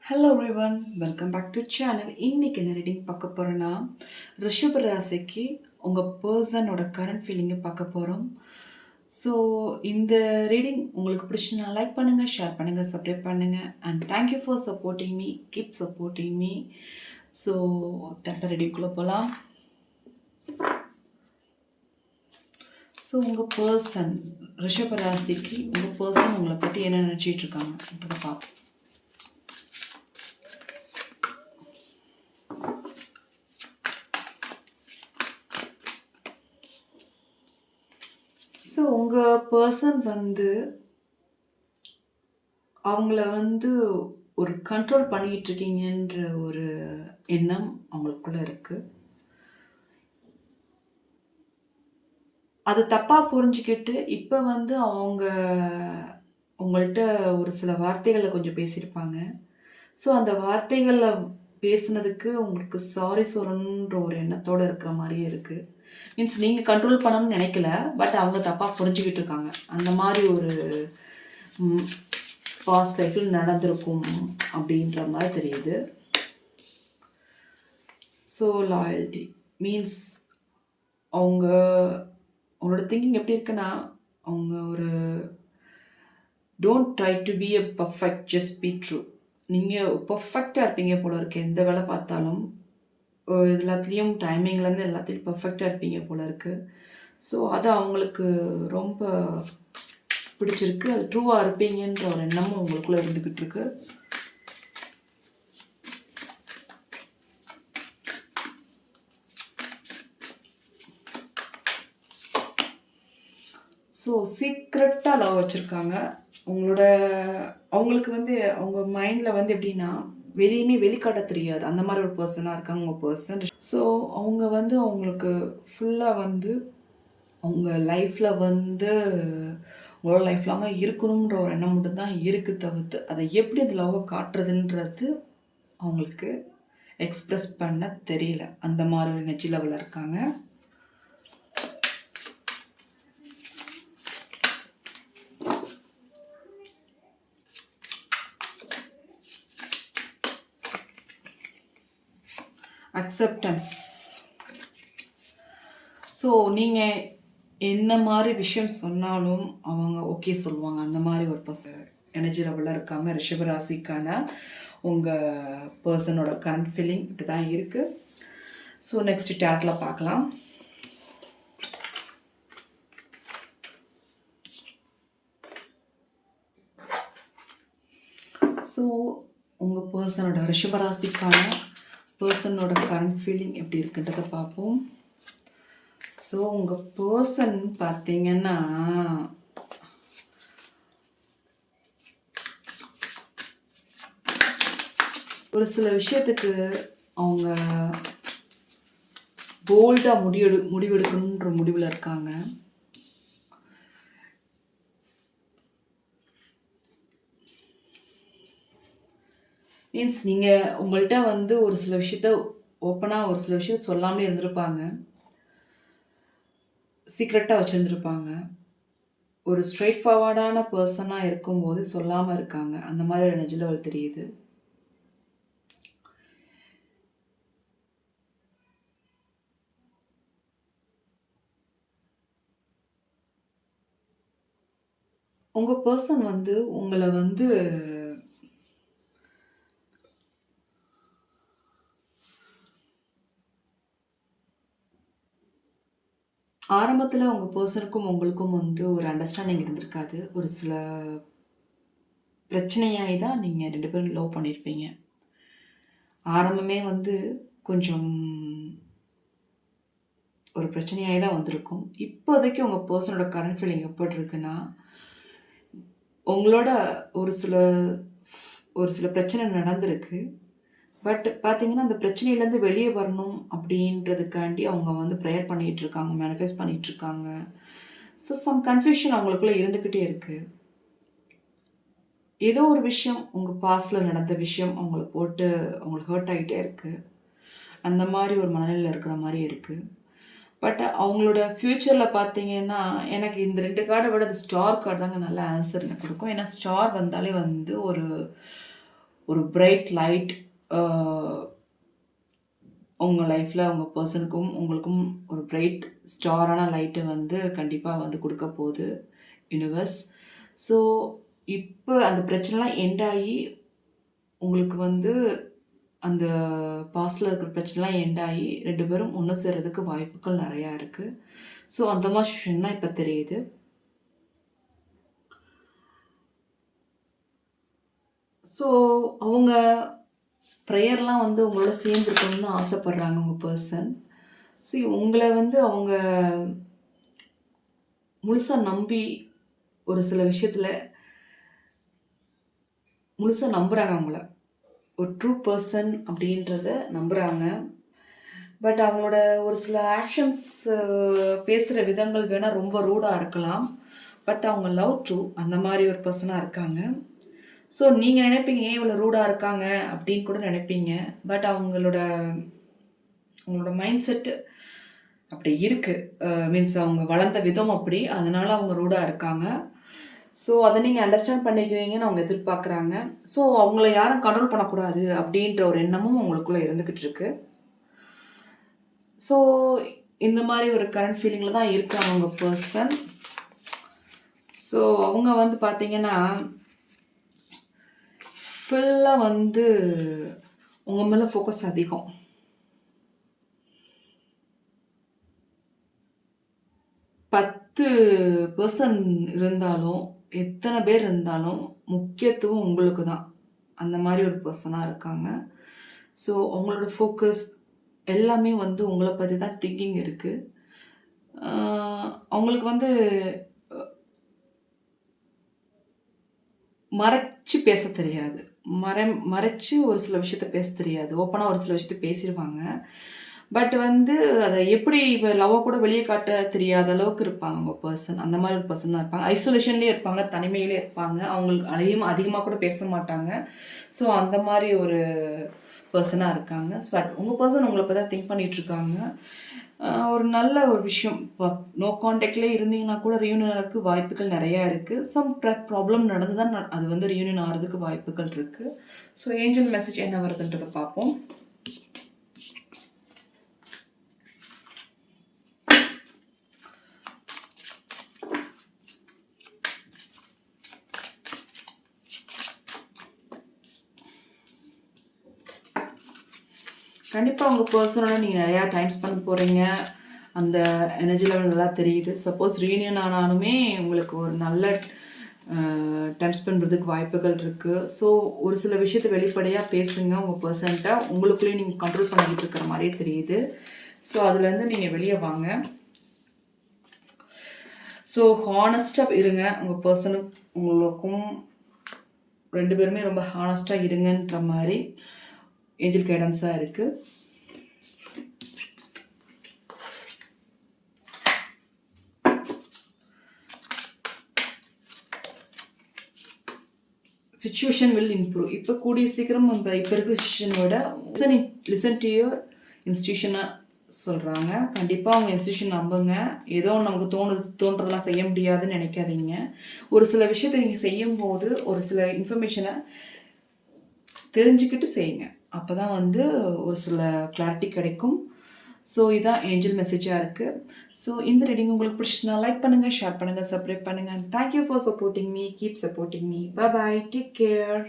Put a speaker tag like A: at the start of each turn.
A: Hello everyone, welcome back to channel. இன்னைக்கு என்ன reading பார்க்க போகிறோன்னா, ரிஷப ராசிக்கு உங்கள் பர்சனோட கரண்ட் ஃபீலிங்கை பார்க்க போகிறோம். ஸோ இந்த ரீடிங் உங்களுக்கு பிடிச்சுன்னா லைக் பண்ணுங்கள், ஷேர் பண்ணுங்கள், சப்ஸ்கிரைப் பண்ணுங்கள். And thank you for supporting me, keep supporting me. So டேரக்டாக ரீடிங்குள்ளே போகலாம். ஸோ உங்கள் பர்சன் ரிஷப ராசிக்கு உங்கள் பர்சன் உங்களை பற்றி என்ன நினச்சிட்டு இருக்காங்கன்றதை பார்ப்போம். ஸோ உங்கள் பர்சன் அவங்கள ஒரு கண்ட்ரோல் பண்ணிக்கிட்டு இருக்கீங்கன்ற ஒரு எண்ணம் அவங்களுக்குள்ள இருக்குது. அது தப்பாக புரிஞ்சுக்கிட்டு இப்போ அவங்க உங்கள்கிட்ட ஒரு சில வார்த்தைகளை கொஞ்சம் பேசியிருப்பாங்க. ஸோ அந்த வார்த்தைகளில் பேசுனதுக்கு உங்களுக்கு சாரி சொல்லணுன்ற ஒரு எண்ணத்தோடு இருக்கிற மாதிரியே இருக்குது. மீன்ஸ் நீங்கள் கண்ட்ரோல் பண்ணணும்னு நினைக்கல, பட் அவங்க தப்பாக புரிஞ்சுக்கிட்டு இருக்காங்க. அந்த மாதிரி ஒரு பாஸ்ட் லைஃப்பில் நடந்திருக்கும் அப்படின்ற மாதிரி தெரியுது. ஸோ லாயல்ட்டி மீன்ஸ் அவங்களோட திங்கிங் எப்படி இருக்குன்னா, அவங்க ஒரு don't try to be a perfect, just be true. நீங்கள் பர்ஃபெக்டாக இருப்பீங்க போல இருக்கு. எந்த வேலை பார்த்தாலும் எல்லாத்துலேயும் டைமிங்லேருந்து எல்லாத்துலேயும் பர்ஃபெக்டாக இருப்பீங்க போல இருக்குது. ஸோ அது அவங்களுக்கு ரொம்ப பிடிச்சிருக்கு. அது ட்ரூவாக இருப்பீங்கன்ற ஒரு எண்ணமும் உங்களுக்குள்ளே இருந்துக்கிட்டு இருக்கு. ஸோ சீக்ரெட்டாக லவ் வச்சுருக்காங்க. அவங்களுக்கு அவங்க மைண்டில் எப்படின்னா எதையுமே வெளிக்காட்ட தெரியாது. அந்த மாதிரி ஒரு பர்சனாக இருக்காங்க உங்கள் பர்சன். ஸோ அவங்க அவங்களுக்கு ஃபுல்லாக அவங்க லைஃப்பில் உங்களோட லைஃப் லாங்காக இருக்கணுன்ற ஒரு எண்ணம் மட்டும்தான் இருக்குது தவிர்த்து அதை எப்படி அது லவ்வை காட்டுறதுன்றது அவங்களுக்கு எக்ஸ்ப்ரெஸ் பண்ண தெரியல. அந்த மாதிரி ஒரு எனர்ஜி லெவலில் இருக்காங்க. அக்செப்டன்ஸ். ஸோ நீங்கள் என்ன மாதிரி விஷயம் சொன்னாலும் அவங்க ஓகே சொல்லுவாங்க. அந்த மாதிரி ஒரு எனர்ஜி லெவலில் இருக்காங்க ரிஷபராசிக்கான உங்கள் பர்சனோட கரண்ட் ஃபீலிங் இப்படி தான் இருக்குது. ஸோ நெக்ஸ்ட் டேரக்டில் பார்க்கலாம். ஸோ உங்கள் பர்சனோட ரிஷபராசிக்கான பர்சனோட கரண்ட் ஃபீலிங் எப்படி இருக்குன்றதை பார்ப்போம். ஸோ உங்கள் பர்சன் பார்த்தீங்கன்னா ஒரு சில விஷயத்துக்கு அவங்க போல்டாக முடிவெடுக்கணுன்ற முடிவில் இருக்காங்க. மீன்ஸ் நீங்கள் உங்கள்கிட்ட ஒரு சில விஷயத்த ஓப்பனாக ஒரு சில விஷயத்த சொல்லாமலே இருந்திருப்பாங்க. சீக்ரெட்டாக வச்சுருந்துருப்பாங்க. ஒரு ஸ்ட்ரெயிட் ஃபார்வர்டான பர்சனாக இருக்கும்போது சொல்லாமல் இருக்காங்க. அந்த மாதிரி ஒரு எனர்ஜி லெவல் தெரியுது. உங்கள் பர்சன் உங்களை ஆரம்பத்தில் உங்கள் பர்சனுக்கும் உங்களுக்கும் ஒரு அண்டர்ஸ்டாண்டிங் இருந்திருக்காது. ஒரு சில பிரச்சனையாகி தான் நீங்கள் 2 பேரும் லவ் பண்ணியிருப்பீங்க. ஆரம்பமே கொஞ்சம் ஒரு பிரச்சனையாகி தான் வந்திருக்கும். இப்போதைக்கு உங்கள் பர்சனோட கரண்ட் ஃபீலிங் எப்படி இருக்குன்னா, உங்களோட ஒரு சில பிரச்சனை நடந்திருக்கு. பட் பார்த்தீங்கன்னா அந்த பிரச்சனையிலேருந்து வெளியே வரணும் அப்படின்றதுக்காண்டி அவங்க ப்ரேயர் பண்ணிகிட்டு இருக்காங்க, மேனிஃபெஸ்ட் பண்ணிகிட்டு இருக்காங்க. ஸோ சம் கன்ஃபியூஷன் அவங்களுக்குள்ளே இருந்துக்கிட்டே இருக்குது. ஏதோ ஒரு விஷயம் உங்கள் பாஸ்டில் நடந்த விஷயம் அவங்களுக்கு ஹர்ட் ஆகிட்டே இருக்குது. அந்த மாதிரி ஒரு மனநிலையில் இருக்கிற மாதிரி இருக்குது. பட் அவங்களோட ஃப்யூச்சரில் பார்த்தீங்கன்னா எனக்கு இந்த 2 கார்டை விட அது ஸ்டார் கார்டு தாங்க நல்ல ஆன்சர் எனக்கு கொடுக்கும். ஏன்னா ஸ்டார் வந்தாலே ஒரு ஒரு பிரைட் லைட் உங்கள் லைஃப்பில் உங்கள் பர்சனுக்கும் உங்களுக்கும் ஒரு பிரைட் ஸ்டாரான லைட்டை வந்து கண்டிப்பாக வந்து கொடுக்க போகுது யூனிவர்ஸ். ஸோ இப்போ அந்த பிரச்சனைலாம் எண்ட் ஆகி உங்களுக்கு வந்து அந்த பாஸ்டில் இருக்கிற பிரச்சனைலாம் எண்ட் ஆகி 2 பேரும் ஒன்று சேர்றதுக்கு வாய்ப்புகள் நிறையா இருக்குது. ஸோ அந்த மாதிரி விஷயம் தான் இப்போ தெரியுது. ஸோ அவங்க ப்ரேயர்லாம் வந்து உங்களோட சேர்ந்துருக்கணும்னு ஆசைப்பட்றாங்க உங்கள் பர்சன். ஸோ உங்களை வந்து அவங்க முழுசாக நம்பி ஒரு சில விஷயத்தில் முழுசாக நம்புகிறாங்க. அவங்கள ஒரு ட்ரூ பர்சன் அப்படின்றத நம்புகிறாங்க. பட் அவங்களோட ஒரு சில ஆக்ஷன்ஸ் பேசுகிற விதங்கள் வேணால் ரொம்ப ரூடாக இருக்கலாம். பட் அவங்க லவ் ட்ரூ அந்த மாதிரி ஒரு பர்சனாக இருக்காங்க. ஸோ நீங்கள் நினைப்பீங்க ஏன் இவ்வளோ ரூடாக இருக்காங்க அப்படின்னு கூட நினைப்பீங்க. பட் அவங்களோட மைண்ட் செட்டு அப்படி இருக்குது. மீன்ஸ் அவங்க வளர்ந்த விதம் அப்படி, அதனால் அவங்க ரூடாக இருக்காங்க. ஸோ அதை நீங்கள் அண்டர்ஸ்டாண்ட் பண்ணிக்குவீங்கன்னு அவங்க எதிர்பார்க்குறாங்க. ஸோ அவங்கள யாரும் கண்ட்ரோல் பண்ணக்கூடாது அப்படின்ற ஒரு எண்ணமும் உங்களுக்குள்ளே இருந்துக்கிட்டு இருக்கு. ஸோ இந்த மாதிரி ஒரு கரண்ட் ஃபீலிங்கில் தான் இருக்காங்க அவங்க பர்சன். ஸோ அவங்க வந்து பார்த்தீங்கன்னா ஃபுல்லாக வந்து உங்கள் மேலே ஃபோக்கஸ் அதிகம். பத்து பர்சன் இருந்தாலும் எத்தனை பேர் இருந்தாலும் முக்கியத்துவம் உங்களுக்கு தான். அந்த மாதிரி ஒரு பர்சனாக இருக்காங்க. ஸோ அவங்களோட ஃபோக்கஸ் எல்லாமே வந்து உங்களை பற்றி தான் திங்கிங் இருக்குது. அவங்களுக்கு வந்து மறைச்சு பேச தெரியாது. மறைச்சு ஒரு சில விஷயத்த பேச தெரியாது. ஓப்பனாக ஒரு சில விஷயத்த பேசிடுவாங்க. பட் வந்து அதை எப்படி இப்போ லவ்வை கூட வெளியே காட்ட தெரியாத அளவுக்கு இருப்பாங்க உங்கள் பர்சன். அந்த மாதிரி ஒரு பர்சன் தான் இருப்பாங்க. ஐசோலேஷன்லேயே இருப்பாங்க, தனிமையிலே இருப்பாங்க. அவங்களுக்கு அதிகமாக கூட பேச மாட்டாங்க. ஸோ அந்த மாதிரி ஒரு பர்சனாக இருக்காங்க. ஸோ பட் உங்கள் பர்சன் உங்களை பற்றி தான் திங்க் பண்ணிகிட்ருக்காங்க. ஒரு நல்ல ஒரு விஷயம். இப்போ நோ கான்டாக்ட்லேயே இருந்தீங்கன்னா கூட ரீயூனியன் ஆகிறதுக்கு வாய்ப்புகள் நிறையா இருக்குது. சம் ப்ராப்ளம் நடந்து தான் அது வந்து ரீயூனியன் ஆகிறதுக்கு வாய்ப்புகள் இருக்குது. ஸோ ஏஞ்சல் மெசேஜ் என்ன வருதுன்றதை பார்ப்போம். கண்டிப்பாக உங்கள் பர்சனோட நீங்கள் நிறையா டைம் ஸ்பெண்ட் போகிறீங்க. அந்த எனர்ஜி லெவல் நல்லா தெரியுது. சப்போஸ் ரீயூனியன் ஆனாலுமே உங்களுக்கு ஒரு நல்ல டைம் ஸ்பெண்ட் பண்ணுறதுக்கு வாய்ப்புகள் இருக்குது. ஸோ ஒரு சில விஷயத்தை வெளிப்படையாக பேசுங்க உங்கள் பர்சன்ட்ட. உங்களுக்குள்ளேயும் நீங்கள் கண்ட்ரோல் பண்ணிக்கிட்டு இருக்கிற மாதிரியே தெரியுது. ஸோ அதுலேருந்து நீங்கள் வெளியே வாங்க. ஸோ ஹானஸ்ட்டாக இருங்க. உங்கள் பர்சனும் உங்களுக்கும் 2 பேருமே ரொம்ப ஹானஸ்ட்டாக இருங்கன்ற மாதிரி ஏஞ்சல் கைடன்ஸாக இருக்குது. Situation will improve. இப்போ கூடிய சீக்கிரம் நம்ம இப்போ இருக்கிற சிச்சுவேஷனோட லிசன் டு யுவர் இன்ஸ்டியூஷனை சொல்கிறாங்க. கண்டிப்பாக அவங்க இன்ஸ்டியூஷன் நம்புங்க. ஏதோ நமக்கு தோன்றதெல்லாம் செய்ய முடியாதுன்னு நினைக்காதீங்க. ஒரு சில விஷயத்தை நீங்கள் செய்யும்போது ஒரு சில இன்ஃபர்மேஷனை தெரிஞ்சுக்கிட்டு செய்யுங்க. அப்போ தான் வந்து ஒரு சில கிளாரிட்டி கிடைக்கும். ஸோ இதான் ஏஞ்சல் மெசேஜாக இருக்குது. ஸோ இந்த ரீடிங் உங்களுக்கு பிடிச்சினா லைக் பண்ணுங்கள், ஷேர் பண்ணுங்கள், சப்ஸ்கிரைப் பண்ணுங்கள். Thank you for supporting me. Keep supporting me. Bye bye. Take care.